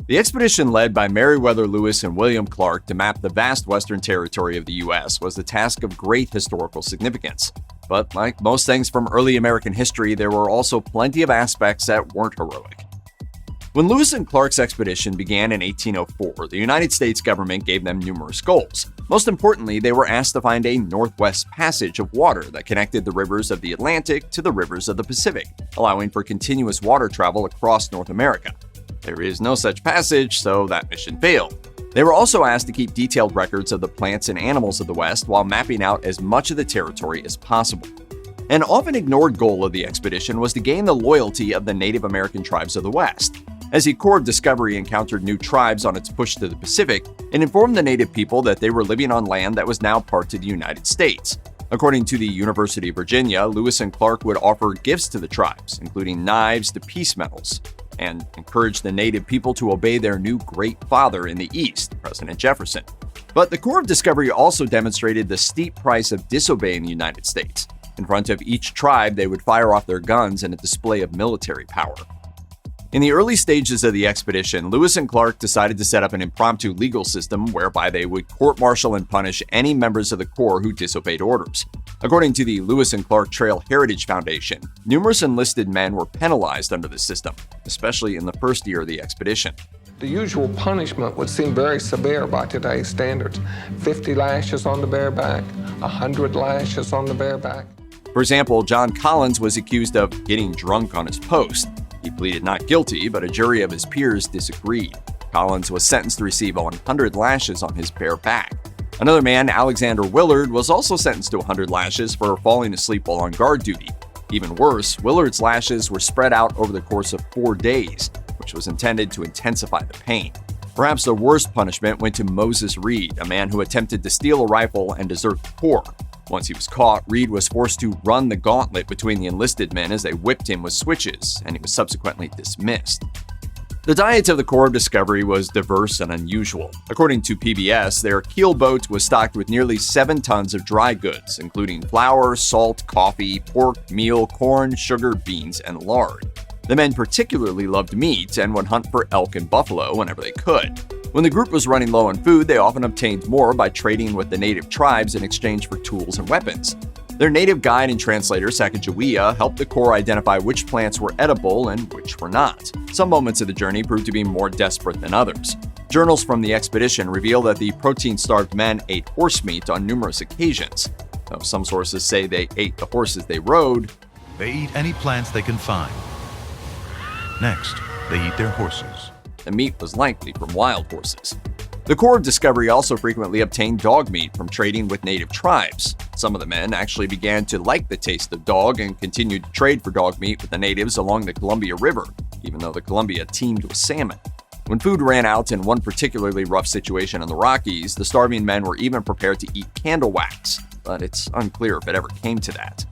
The expedition led by Meriwether Lewis and William Clark to map the vast western territory of the U.S. was a task of great historical significance. But like most things from early American history, there were also plenty of aspects that weren't heroic. When Lewis and Clark's expedition began in 1804, the United States government gave them numerous goals. Most importantly, they were asked to find a northwest passage of water that connected the rivers of the Atlantic to the rivers of the Pacific, allowing for continuous water travel across North America. There is no such passage, so that mission failed. They were also asked to keep detailed records of the plants and animals of the West while mapping out as much of the territory as possible. An often ignored goal of the expedition was to gain the loyalty of the Native American tribes of the West. As the Corps of Discovery encountered new tribes on its push to the Pacific, it informed the native people that they were living on land that was now part of the United States. According to the University of Virginia, Lewis and Clark would offer gifts to the tribes, including knives to peace medals, and encourage the native people to obey their new great father in the East, President Jefferson. But the Corps of Discovery also demonstrated the steep price of disobeying the United States. In front of each tribe, they would fire off their guns in a display of military power. In the early stages of the expedition, Lewis and Clark decided to set up an impromptu legal system whereby they would court-martial and punish any members of the Corps who disobeyed orders. According to the Lewis and Clark Trail Heritage Foundation, numerous enlisted men were penalized under the system, especially in the first year of the expedition. The usual punishment would seem very severe by today's standards. 50 lashes on the bare back, 100 lashes on the bare back. For example, John Collins was accused of getting drunk on his post. He pleaded not guilty, but a jury of his peers disagreed. Collins was sentenced to receive 100 lashes on his bare back. Another man, Alexander Willard, was also sentenced to 100 lashes for falling asleep while on guard duty. Even worse, Willard's lashes were spread out over the course of 4 days, which was intended to intensify the pain. Perhaps the worst punishment went to Moses Reed, a man who attempted to steal a rifle and desert the Corps. Once he was caught, Reed was forced to run the gauntlet between the enlisted men as they whipped him with switches, and he was subsequently dismissed. The diet of the Corps of Discovery was diverse and unusual. According to PBS, their keel boat was stocked with nearly 7 tons of dry goods, including flour, salt, coffee, pork, meal, corn, sugar, beans, and lard. The men particularly loved meat and would hunt for elk and buffalo whenever they could. When the group was running low on food, they often obtained more by trading with the native tribes in exchange for tools and weapons. Their native guide and translator, Sacagawea, helped the Corps identify which plants were edible and which were not. Some moments of the journey proved to be more desperate than others. Journals from the expedition reveal that the protein-starved men ate horse meat on numerous occasions. Though some sources say they ate the horses they rode, they eat any plants they can find. Next, they eat their horses. The meat was likely from wild horses. The Corps of Discovery also frequently obtained dog meat from trading with native tribes. Some of the men actually began to like the taste of dog and continued to trade for dog meat with the natives along the Columbia River, even though the Columbia teemed with salmon. When food ran out in one particularly rough situation in the Rockies, the starving men were even prepared to eat candle wax, but it's unclear if it ever came to that.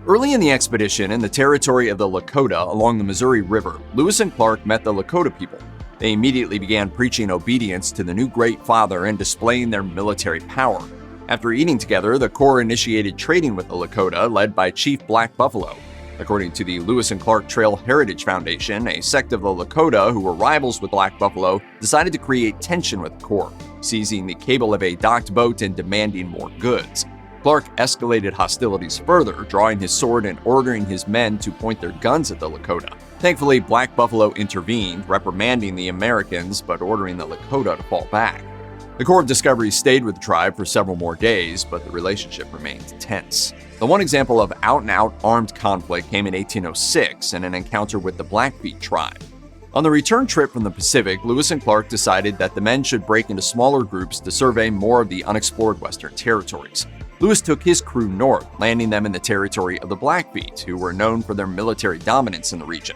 Early in the expedition, in the territory of the Lakota along the Missouri River, Lewis and Clark met the Lakota people. They immediately began preaching obedience to the new Great Father and displaying their military power. After eating together, the Corps initiated trading with the Lakota, led by Chief Black Buffalo. According to the Lewis and Clark Trail Heritage Foundation, a sect of the Lakota, who were rivals with Black Buffalo, decided to create tension with the Corps, seizing the cable of a docked boat and demanding more goods. Clark escalated hostilities further, drawing his sword and ordering his men to point their guns at the Lakota. Thankfully, Black Buffalo intervened, reprimanding the Americans but ordering the Lakota to fall back. The Corps of Discovery stayed with the tribe for several more days, but the relationship remained tense. The one example of out-and-out armed conflict came in 1806 in an encounter with the Blackfeet tribe. On the return trip from the Pacific, Lewis and Clark decided that the men should break into smaller groups to survey more of the unexplored Western territories. Lewis took his crew north, landing them in the territory of the Blackfeet, who were known for their military dominance in the region.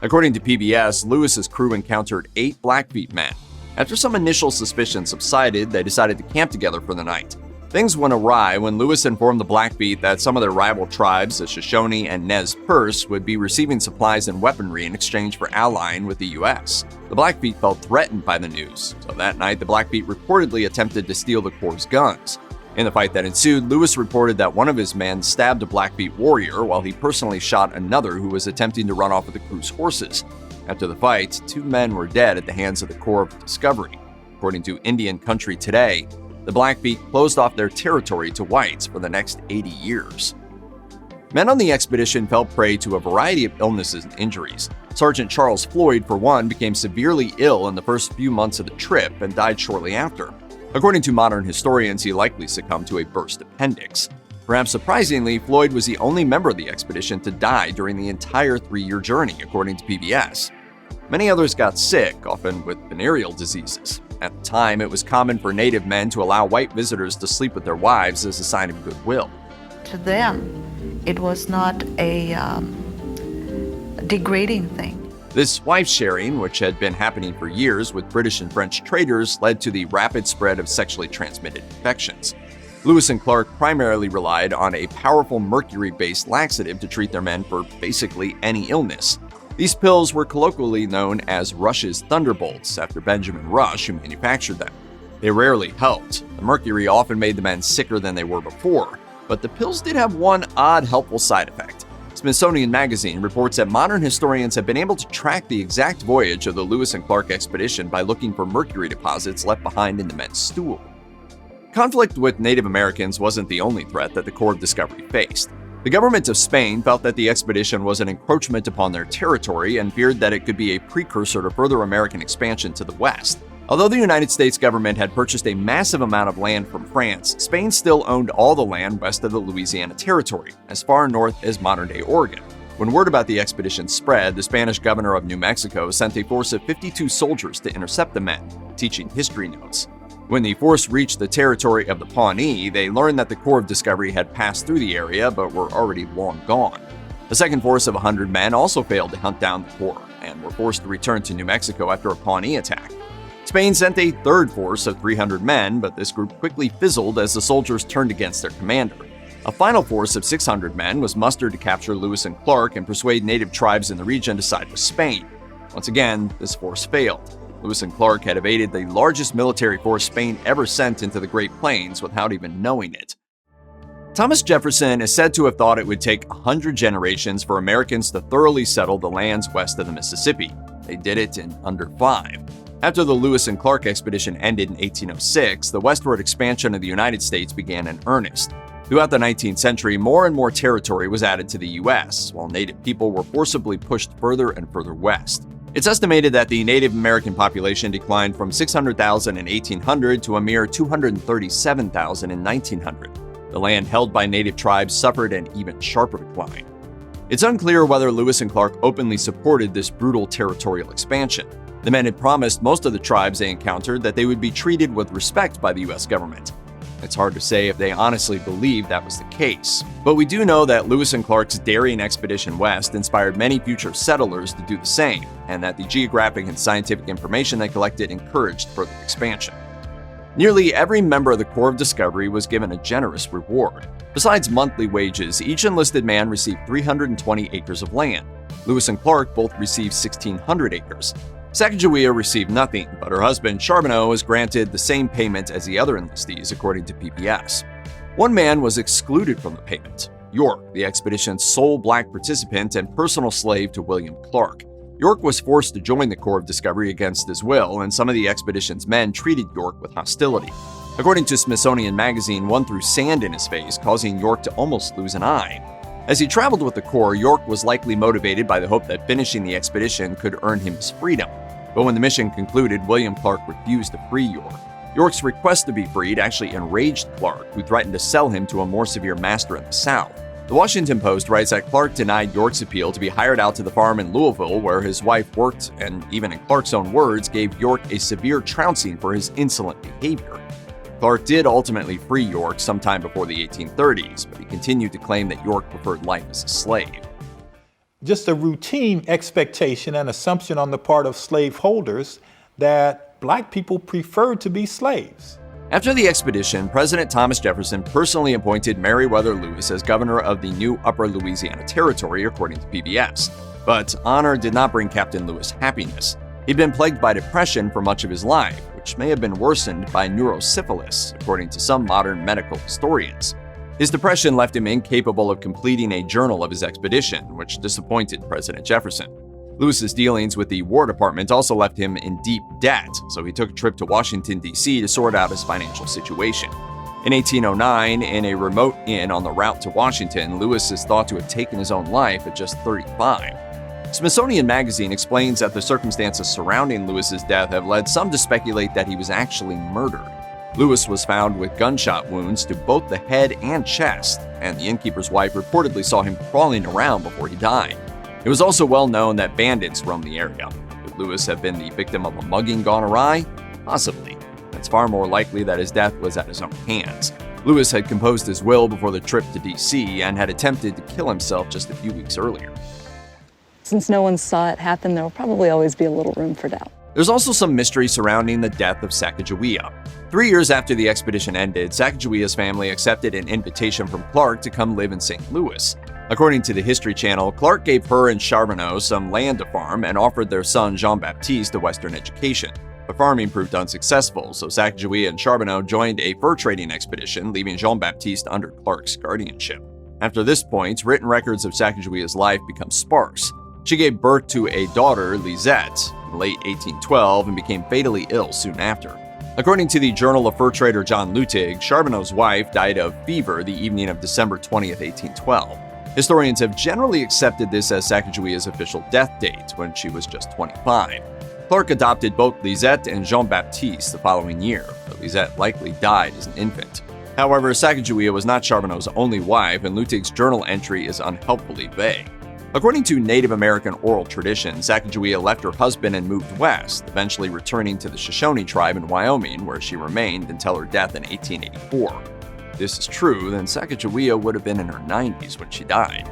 According to PBS, Lewis's crew encountered 8 Blackfeet men. After some initial suspicion subsided, they decided to camp together for the night. Things went awry when Lewis informed the Blackfeet that some of their rival tribes, the Shoshone and Nez Perce, would be receiving supplies and weaponry in exchange for allying with the U.S. The Blackfeet felt threatened by the news, so that night the Blackfeet reportedly attempted to steal the Corps' guns. In the fight that ensued, Lewis reported that one of his men stabbed a Blackfeet warrior while he personally shot another who was attempting to run off with the crew's horses. After the fight, 2 men were dead at the hands of the Corps of Discovery. According to Indian Country Today, the Blackfeet closed off their territory to whites for the next 80 years. Men on the expedition fell prey to a variety of illnesses and injuries. Sergeant Charles Floyd, for one, became severely ill in the first few months of the trip and died shortly after. According to modern historians, he likely succumbed to a burst appendix. Perhaps surprisingly, Floyd was the only member of the expedition to die during the entire 3-year journey, according to PBS. Many others got sick, often with venereal diseases. At the time, it was common for Native men to allow white visitors to sleep with their wives as a sign of goodwill. To them, it was not a degrading thing. This wife-sharing, which had been happening for years with British and French traders, led to the rapid spread of sexually transmitted infections. Lewis and Clark primarily relied on a powerful mercury-based laxative to treat their men for basically any illness. These pills were colloquially known as Rush's Thunderbolts, after Benjamin Rush, who manufactured them. They rarely helped. The mercury often made the men sicker than they were before, but the pills did have one odd helpful side effect. Smithsonian Magazine reports that modern historians have been able to track the exact voyage of the Lewis and Clark expedition by looking for mercury deposits left behind in the men's stool. Conflict with Native Americans wasn't the only threat that the Corps of Discovery faced. The government of Spain felt that the expedition was an encroachment upon their territory and feared that it could be a precursor to further American expansion to the west. Although the United States government had purchased a massive amount of land from France, Spain still owned all the land west of the Louisiana Territory, as far north as modern-day Oregon. When word about the expedition spread, the Spanish governor of New Mexico sent a force of 52 soldiers to intercept the men, teaching history notes. When the force reached the territory of the Pawnee, they learned that the Corps of Discovery had passed through the area but were already long gone. A second force of 100 men also failed to hunt down the Corps and were forced to return to New Mexico after a Pawnee attack. Spain sent a third force of 300 men, but this group quickly fizzled as the soldiers turned against their commander. A final force of 600 men was mustered to capture Lewis and Clark and persuade native tribes in the region to side with Spain. Once again, this force failed. Lewis and Clark had evaded the largest military force Spain ever sent into the Great Plains without even knowing it. Thomas Jefferson is said to have thought it would take 100 generations for Americans to thoroughly settle the lands west of the Mississippi. They did it in under 5. After the Lewis and Clark expedition ended in 1806, the westward expansion of the United States began in earnest. Throughout the 19th century, more and more territory was added to the U.S., while Native people were forcibly pushed further and further west. It's estimated that the Native American population declined from 600,000 in 1800 to a mere 237,000 in 1900. The land held by Native tribes suffered an even sharper decline. It's unclear whether Lewis and Clark openly supported this brutal territorial expansion. The men had promised most of the tribes they encountered that they would be treated with respect by the U.S. government. It's hard to say if they honestly believed that was the case, but we do know that Lewis and Clark's daring expedition west inspired many future settlers to do the same, and that the geographic and scientific information they collected encouraged further expansion. Nearly every member of the Corps of Discovery was given a generous reward. Besides monthly wages, each enlisted man received 320 acres of land. Lewis and Clark both received 1,600 acres. Sacagawea received nothing, but her husband Charbonneau was granted the same payment as the other enlistees, according to PBS. One man was excluded from the payment: York, the expedition's sole black participant and personal slave to William Clark. York was forced to join the Corps of Discovery against his will, and some of the expedition's men treated York with hostility. According to Smithsonian Magazine, one threw sand in his face, causing York to almost lose an eye. As he traveled with the Corps, York was likely motivated by the hope that finishing the expedition could earn him his freedom. But when the mission concluded, William Clark refused to free York. York's request to be freed actually enraged Clark, who threatened to sell him to a more severe master in the South. The Washington Post writes that Clark denied York's appeal to be hired out to the farm in Louisville, where his wife worked, and even in Clark's own words, gave York a severe trouncing for his insolent behavior. Clark did ultimately free York sometime before the 1830s, but he continued to claim that York preferred life as a slave. Just a routine expectation and assumption on the part of slaveholders that black people preferred to be slaves. After the expedition, President Thomas Jefferson personally appointed Meriwether Lewis as governor of the new Upper Louisiana Territory, according to PBS. But honor did not bring Captain Lewis happiness. He'd been plagued by depression for much of his life, which may have been worsened by neurosyphilis, according to some modern medical historians. His depression left him incapable of completing a journal of his expedition, which disappointed President Jefferson. Lewis's dealings with the War Department also left him in deep debt, so he took a trip to Washington, D.C. to sort out his financial situation. In 1809, in a remote inn on the route to Washington, Lewis is thought to have taken his own life at just 35. Smithsonian Magazine explains that the circumstances surrounding Lewis's death have led some to speculate that he was actually murdered. Lewis was found with gunshot wounds to both the head and chest, and the innkeeper's wife reportedly saw him crawling around before he died. It was also well known that bandits roamed the area. Could Lewis have been the victim of a mugging gone awry? Possibly. It's far more likely that his death was at his own hands. Lewis had composed his will before the trip to D.C. and had attempted to kill himself just a few weeks earlier. Since no one saw it happen, there will probably always be a little room for doubt. There's also some mystery surrounding the death of Sacagawea. 3 years after the expedition ended, Sacagawea's family accepted an invitation from Clark to come live in St. Louis. According to the History Channel, Clark gave her and Charbonneau some land to farm and offered their son Jean-Baptiste a Western education. But farming proved unsuccessful, so Sacagawea and Charbonneau joined a fur trading expedition, leaving Jean-Baptiste under Clark's guardianship. After this point, written records of Sacagawea's life become sparse. She gave birth to a daughter, Lisette, in late 1812 and became fatally ill soon after. According to the Journal of Fur Trader John Lutig, Charbonneau's wife died of fever the evening of December 20th, 1812. Historians have generally accepted this as Sacagawea's official death date, when she was just 25. Clark adopted both Lisette and Jean-Baptiste the following year, but Lisette likely died as an infant. However, Sacagawea was not Charbonneau's only wife, and Lutig's journal entry is unhelpfully vague. According to Native American oral tradition, Sacagawea left her husband and moved west, eventually returning to the Shoshone tribe in Wyoming, where she remained until her death in 1884. If this is true, then Sacagawea would have been in her 90s when she died.